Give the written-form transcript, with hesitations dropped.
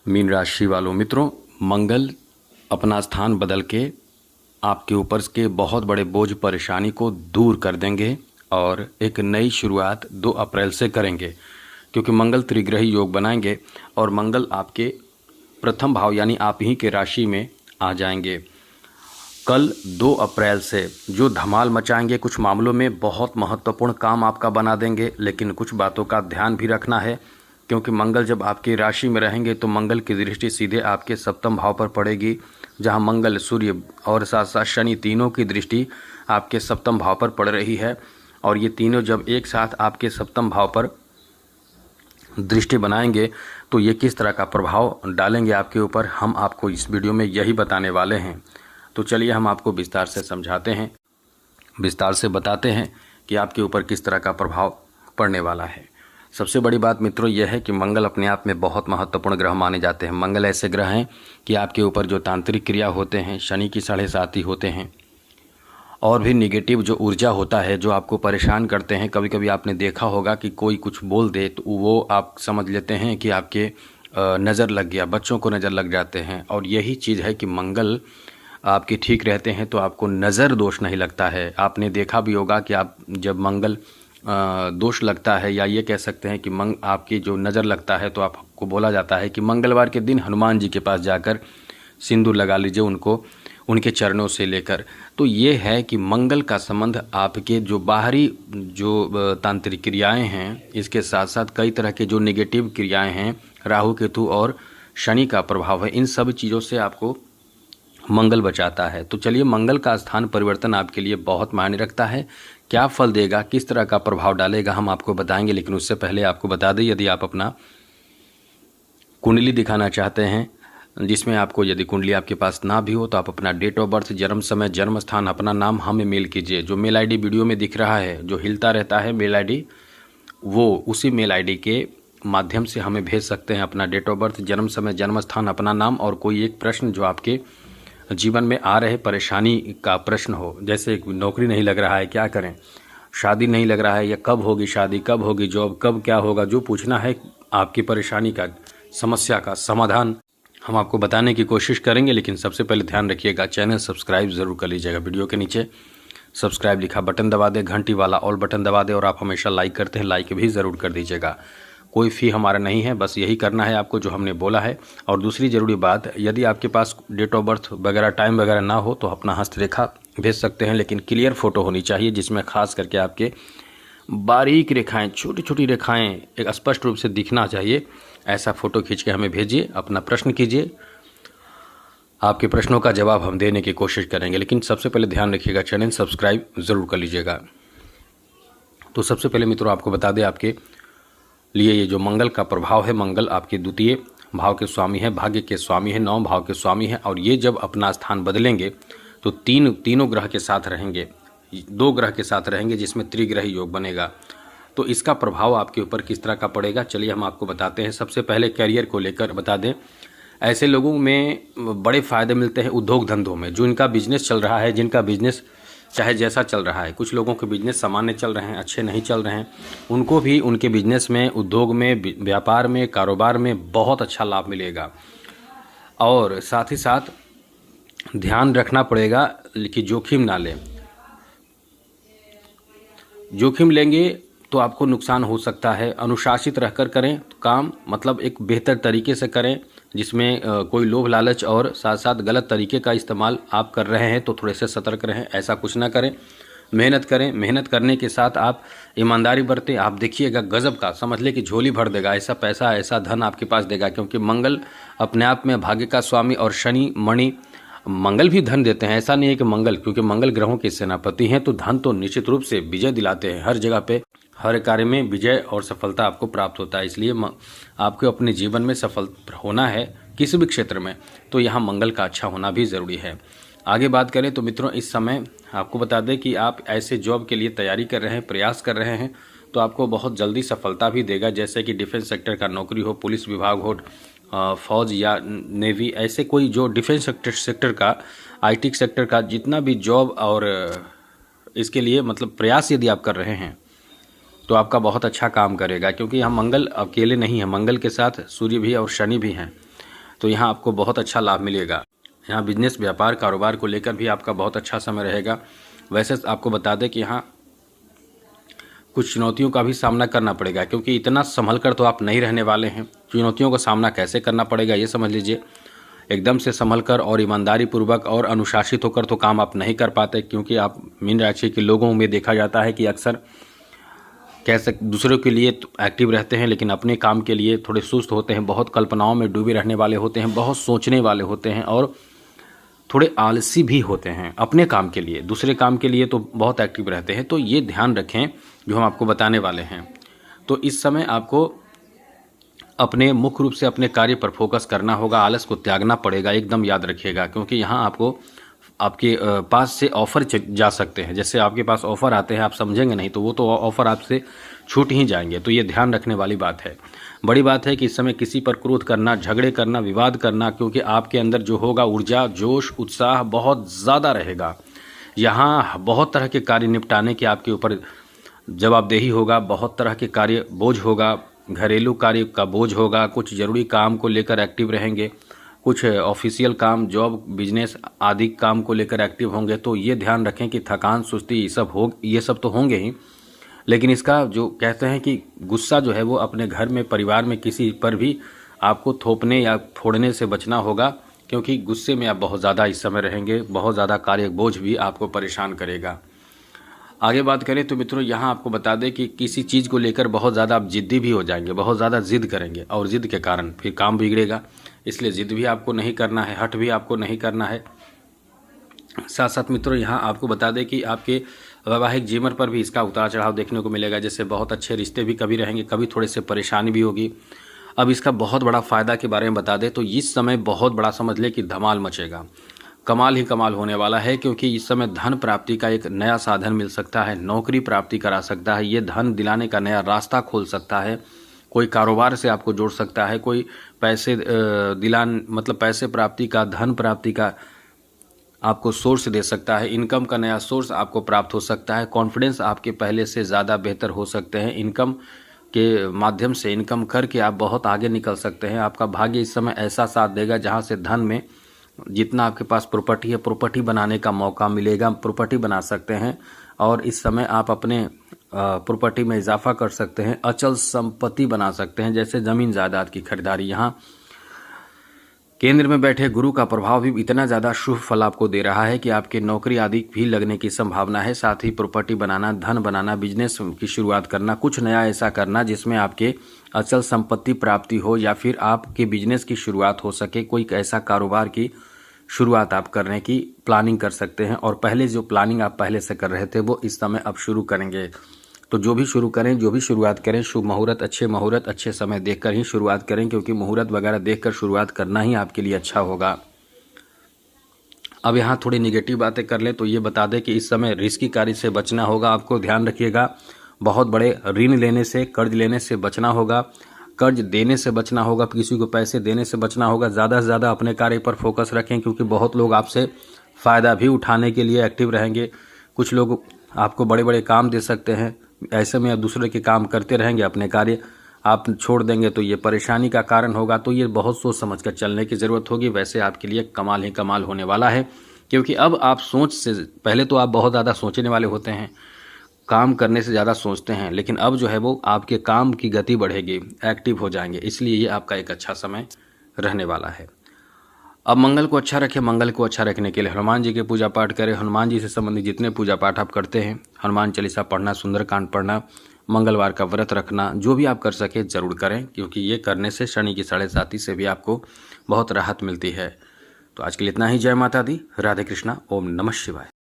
Mean राशि वालों मित्रों, मंगल अपना स्थान बदल के आपके ऊपर के बहुत बड़े बोझ परेशानी को दूर कर देंगे और एक नई शुरुआत 2 अप्रैल से करेंगे, क्योंकि मंगल त्रिग्रही योग बनाएंगे और मंगल आपके प्रथम भाव यानी आप ही के राशि में आ जाएंगे। कल 2 अप्रैल से जो धमाल मचाएंगे, कुछ मामलों में बहुत महत्वपूर्ण काम आपका बना देंगे, लेकिन कुछ बातों का ध्यान भी रखना है, क्योंकि मंगल जब आपकी राशि में रहेंगे तो मंगल की दृष्टि सीधे आपके सप्तम भाव पर पड़ेगी, जहां मंगल, सूर्य और साथ साथ शनि तीनों की दृष्टि आपके सप्तम भाव पर पड़ रही है। और ये तीनों जब एक साथ आपके सप्तम भाव पर दृष्टि बनाएंगे तो ये किस तरह का प्रभाव डालेंगे आपके ऊपर, हम आपको इस वीडियो में यही बताने वाले हैं। तो चलिए हम आपको विस्तार से समझाते हैं, विस्तार से बताते हैं कि आपके ऊपर किस तरह का प्रभाव पड़ने वाला है। सबसे बड़ी बात मित्रों यह है कि मंगल अपने आप में बहुत महत्वपूर्ण ग्रह माने जाते हैं। मंगल ऐसे ग्रह हैं कि आपके ऊपर जो तांत्रिक क्रिया होते हैं, शनि की 7.5 होते हैं, और भी निगेटिव जो ऊर्जा होता है, जो आपको परेशान करते हैं। कभी कभी आपने देखा होगा कि कोई कुछ बोल दे तो वो आप समझ लेते हैं कि आपके नज़र लग गया, बच्चों को नज़र लग जाते हैं। और यही चीज़ है कि मंगल आपके ठीक रहते हैं तो आपको नज़र दोष नहीं लगता है। आपने देखा भी होगा कि आप जब मंगल दोष लगता है, या ये कह सकते हैं कि आपकी जो नज़र लगता है, तो आपको बोला जाता है कि मंगलवार के दिन हनुमान जी के पास जाकर सिंदूर लगा लीजिए, उनको उनके चरणों से लेकर। तो ये है कि मंगल का संबंध आपके जो बाहरी जो तांत्रिक क्रियाएं हैं, इसके साथ साथ कई तरह के जो नेगेटिव क्रियाएं हैं, राहु केतु और शनि का प्रभाव है, इन सब चीज़ों से आपको मंगल बचाता है। तो चलिए, मंगल का स्थान परिवर्तन आपके लिए बहुत मायने रखता है। क्या फल देगा, किस तरह का प्रभाव डालेगा, हम आपको बताएंगे। लेकिन उससे पहले आपको बता दें, यदि आप अपना कुंडली दिखाना चाहते हैं, जिसमें आपको यदि कुंडली आपके पास ना भी हो, तो आप अपना डेट ऑफ बर्थ, जन्म समय, जन्म स्थान, अपना नाम हमें मेल कीजिए। जो मेल आईडी वीडियो में दिख रहा है, जो हिलता रहता है मेल आईडी, वो उसी मेल आईडी के माध्यम से हमें भेज सकते हैं अपना डेट ऑफ बर्थ, जन्म समय, जन्म स्थान, अपना नाम और कोई एक प्रश्न जो आपके जीवन में आ रहे परेशानी का प्रश्न हो। जैसे नौकरी नहीं लग रहा है, क्या करें, शादी नहीं लग रहा है, या कब होगी शादी, कब होगी जॉब, कब क्या होगा, जो पूछना है आपकी परेशानी का, समस्या का समाधान हम आपको बताने की कोशिश करेंगे। लेकिन सबसे पहले ध्यान रखिएगा, चैनल सब्सक्राइब ज़रूर कर लीजिएगा। वीडियो के नीचे सब्सक्राइब लिखा बटन दबा दें, घंटी वाला ऑल बटन दबा दें, और आप हमेशा लाइक करते हैं, लाइक भी ज़रूर कर दीजिएगा। कोई फ़ी हमारा नहीं है, बस यही करना है आपको जो हमने बोला है। और दूसरी ज़रूरी बात, यदि आपके पास डेट ऑफ बर्थ वगैरह, टाइम वगैरह ना हो, तो अपना हस्तरेखा भेज सकते हैं, लेकिन क्लियर फ़ोटो होनी चाहिए, जिसमें खास करके आपके बारीक रेखाएं, छोटी छोटी रेखाएं एक स्पष्ट रूप से दिखना चाहिए। ऐसा फ़ोटो खींच के हमें भेजिए, अपना प्रश्न कीजिए, आपके प्रश्नों का जवाब हम देने की कोशिश करेंगे। लेकिन सबसे पहले ध्यान रखिएगा, चैनल सब्सक्राइब ज़रूर कर लीजिएगा। तो सबसे पहले मित्रों आपको बता दें, आपके लिए ये जो मंगल का प्रभाव है, मंगल आपके 2 भाव के स्वामी है, भाग्य के स्वामी है, 9 भाव के स्वामी है। और ये जब अपना स्थान बदलेंगे तो तीनों ग्रह के साथ रहेंगे, 2 ग्रह के साथ रहेंगे, जिसमें त्रिग्रही योग बनेगा। तो इसका प्रभाव आपके ऊपर किस तरह का पड़ेगा, चलिए हम आपको बताते हैं। सबसे पहले करियर को लेकर बता दें, ऐसे लोगों में बड़े फ़ायदे मिलते हैं उद्योग धंधों में, जो इनका बिजनेस चल रहा है, जिनका बिजनेस चाहे जैसा चल रहा है। कुछ लोगों के बिजनेस सामान्य चल रहे हैं, अच्छे नहीं चल रहे हैं, उनको भी उनके बिजनेस में, उद्योग में, व्यापार में, कारोबार में बहुत अच्छा लाभ मिलेगा। और साथ ही साथ ध्यान रखना पड़ेगा कि जोखिम ना लें। जोखिम लेंगे तो आपको नुकसान हो सकता है। अनुशासित रहकर करें तो काम, मतलब एक बेहतर तरीके से करें, जिसमें कोई लोभ लालच और साथ साथ गलत तरीके का इस्तेमाल आप कर रहे हैं तो थोड़े से सतर्क रहें, ऐसा कुछ ना करें। मेहनत करें, मेहनत करने के साथ आप ईमानदारी बरतें। आप देखिएगा गजब का, समझ ले कि झोली भर देगा, ऐसा पैसा, ऐसा धन आपके पास देगा, क्योंकि मंगल अपने आप में भाग्य का स्वामी, और शनि मणि, मंगल भी धन देते हैं। ऐसा नहीं है कि मंगल, क्योंकि मंगल ग्रहों के सेनापति हैं, तो धन तो निश्चित रूप से विजय दिलाते हैं। हर जगह पे, हर कार्य में विजय और सफलता आपको प्राप्त होता है। इसलिए आपको अपने जीवन में सफल होना है किसी भी क्षेत्र में, तो यहाँ मंगल का अच्छा होना भी ज़रूरी है। आगे बात करें तो मित्रों, इस समय आपको बता दें कि आप ऐसे जॉब के लिए तैयारी कर रहे हैं, प्रयास कर रहे हैं, तो आपको बहुत जल्दी सफलता भी देगा। जैसे कि डिफेंस सेक्टर का नौकरी हो, पुलिस विभाग हो, फौज या नेवी, ऐसे कोई जो डिफेंस सेक्टर का, आईटी सेक्टर का जितना भी जॉब और इसके लिए मतलब प्रयास यदि आप कर रहे हैं, तो आपका बहुत अच्छा काम करेगा। क्योंकि यहाँ मंगल अकेले नहीं है, मंगल के साथ सूर्य भी और शनि भी हैं। तो यहाँ आपको बहुत अच्छा लाभ मिलेगा। यहाँ बिजनेस, व्यापार, कारोबार को लेकर भी आपका बहुत अच्छा समय रहेगा। वैसे आपको बता दें कि यहाँ कुछ चुनौतियों का भी सामना करना पड़ेगा, क्योंकि इतना संभल कर तो आप नहीं रहने वाले हैं। चुनौतियों का सामना कैसे करना पड़ेगा ये समझ लीजिए। एकदम से संभल कर और ईमानदारी पूर्वक और अनुशासित होकर तो काम आप नहीं कर पाते, क्योंकि आप मीन राशि के लोगों में देखा जाता है कि अक्सर दूसरों के लिए तो एक्टिव रहते हैं, लेकिन अपने काम के लिए थोड़े सुस्त होते हैं, बहुत कल्पनाओं में डूबे रहने वाले होते हैं, बहुत सोचने वाले होते हैं और थोड़े आलसी भी होते हैं। अपने काम के लिए, दूसरे काम के लिए तो बहुत एक्टिव रहते हैं। तो ये ध्यान रखें जो हम आपको बताने वाले हैं। तो इस समय आपको अपने मुख्य रूप से अपने कार्य पर फोकस करना होगा, आलस को त्यागना पड़ेगा, एकदम याद रखिएगा, क्योंकि यहाँ आपको आपके पास से ऑफ़र जा सकते हैं। जैसे आपके पास ऑफ़र आते हैं, आप समझेंगे नहीं तो वो तो ऑफ़र आपसे छूट ही जाएंगे। तो ये ध्यान रखने वाली बात है। बड़ी बात है कि इस समय किसी पर क्रोध करना, झगड़े करना, विवाद करना, क्योंकि आपके अंदर जो होगा ऊर्जा, जोश, उत्साह बहुत ज़्यादा रहेगा। यहाँ बहुत तरह के कार्य निपटाने के आपके ऊपर जवाबदेही होगा, बहुत तरह के कार्य बोझ होगा, घरेलू कार्य का बोझ होगा, कुछ ज़रूरी काम को लेकर एक्टिव रहेंगे, कुछ ऑफिशियल काम, जॉब, बिजनेस आदि काम को लेकर एक्टिव होंगे। तो ये ध्यान रखें कि थकान, सुस्ती ये सब तो होंगे ही, लेकिन इसका जो कहते हैं कि गुस्सा जो है वो अपने घर में, परिवार में किसी पर भी आपको थोपने या फोड़ने से बचना होगा, क्योंकि गुस्से में आप बहुत ज़्यादा इस समय रहेंगे। बहुत ज़्यादा कार्य बोझ भी आपको परेशान करेगा। आगे बात करें तो मित्रों, यहाँ आपको बता दें कि किसी चीज़ को लेकर बहुत ज़्यादा आप जिद्दी भी हो जाएंगे, बहुत ज़्यादा जिद करेंगे और जिद के कारण फिर काम बिगड़ेगा। इसलिए जिद भी आपको नहीं करना है, हठ भी आपको नहीं करना है। साथ साथ मित्रों, यहाँ आपको बता दें कि आपके वैवाहिक जीवन पर भी इसका उतार चढ़ाव देखने को मिलेगा। जैसे बहुत अच्छे रिश्ते भी कभी रहेंगे, कभी थोड़े से परेशानी भी होगी। अब इसका बहुत बड़ा फ़ायदा के बारे में बता दें तो इस समय बहुत बड़ा समझ ले कि धमाल मचेगा, कमाल ही कमाल होने वाला है, क्योंकि इस समय धन प्राप्ति का एक नया साधन मिल सकता है, नौकरी प्राप्ति करा सकता है, ये धन दिलाने का नया रास्ता खोल सकता है, कोई कारोबार से आपको जोड़ सकता है, कोई पैसे पैसे प्राप्ति का, धन प्राप्ति का आपको सोर्स दे सकता है, इनकम का नया सोर्स आपको प्राप्त हो सकता है, कॉन्फिडेंस आपके पहले से ज़्यादा बेहतर हो सकते हैं, इनकम के माध्यम से इनकम करके आप बहुत आगे निकल सकते हैं। आपका भाग्य इस समय ऐसा साथ देगा जहाँ से धन में जितना आपके पास प्रॉपर्टी है, प्रॉपर्टी बनाने का मौका मिलेगा, प्रॉपर्टी बना सकते हैं और इस समय आप अपने प्रॉपर्टी में इजाफा कर सकते हैं, अचल संपत्ति बना सकते हैं, जैसे ज़मीन जायदाद की खरीदारी। यहाँ केंद्र में बैठे गुरु का प्रभाव भी इतना ज़्यादा शुभ फल आपको दे रहा है कि आपके नौकरी आदि भी लगने की संभावना है। साथ ही प्रॉपर्टी बनाना, धन बनाना, बिजनेस की शुरुआत करना, कुछ नया ऐसा करना जिसमें आपके अचल संपत्ति प्राप्ति हो या फिर आपके बिजनेस की शुरुआत हो सके, कोई ऐसा कारोबार की शुरुआत आप करने की प्लानिंग कर सकते हैं। और पहले जो प्लानिंग आप पहले से कर रहे थे वो इस समय अब शुरू करेंगे। तो जो भी शुरू करें, जो भी शुरुआत करें, शुभ मुहूर्त, अच्छे समय देखकर ही शुरुआत करें, क्योंकि मुहूर्त वगैरह देखकर शुरुआत करना ही आपके लिए अच्छा होगा। अब यहाँ थोड़ी निगेटिव बातें कर लें तो ये बता दें कि इस समय रिस्की कार्य से बचना होगा, आपको ध्यान रखिएगा। बहुत बड़े ऋण लेने से, कर्ज लेने से बचना होगा, कर्ज देने से बचना होगा, किसी को पैसे देने से बचना होगा। ज़्यादा से ज़्यादा अपने कार्य पर फोकस रखें, क्योंकि बहुत लोग आपसे फ़ायदा भी उठाने के लिए एक्टिव रहेंगे। कुछ लोग आपको बड़े बड़े काम दे सकते हैं, ऐसे में आप दूसरे के काम करते रहेंगे, अपने कार्य आप छोड़ देंगे तो ये परेशानी का कारण होगा। तो ये बहुत सोच समझ कर चलने की ज़रूरत होगी। वैसे आपके लिए कमाल ही कमाल होने वाला है, क्योंकि अब आप सोच से पहले तो आप बहुत ज़्यादा सोचने वाले होते हैं, काम करने से ज़्यादा सोचते हैं, लेकिन अब जो है वो आपके काम की गति बढ़ेगी, एक्टिव हो जाएंगे। इसलिए ये आपका एक अच्छा समय रहने वाला है। अब मंगल को अच्छा रखें। मंगल को अच्छा रखने के लिए हनुमान जी के पूजा पाठ करें। हनुमान जी से संबंधित जितने पूजा पाठ आप करते हैं, हनुमान चालीसा पढ़ना, सुंदरकांड पढ़ना, मंगलवार का व्रत रखना, जो भी आप कर सके ज़रूर करें, क्योंकि ये करने से शनि की 7.5 से भी आपको बहुत राहत मिलती है। तो आज के लिए इतना ही। जय माता दी, राधे कृष्णा, ओम नमः शिवाय।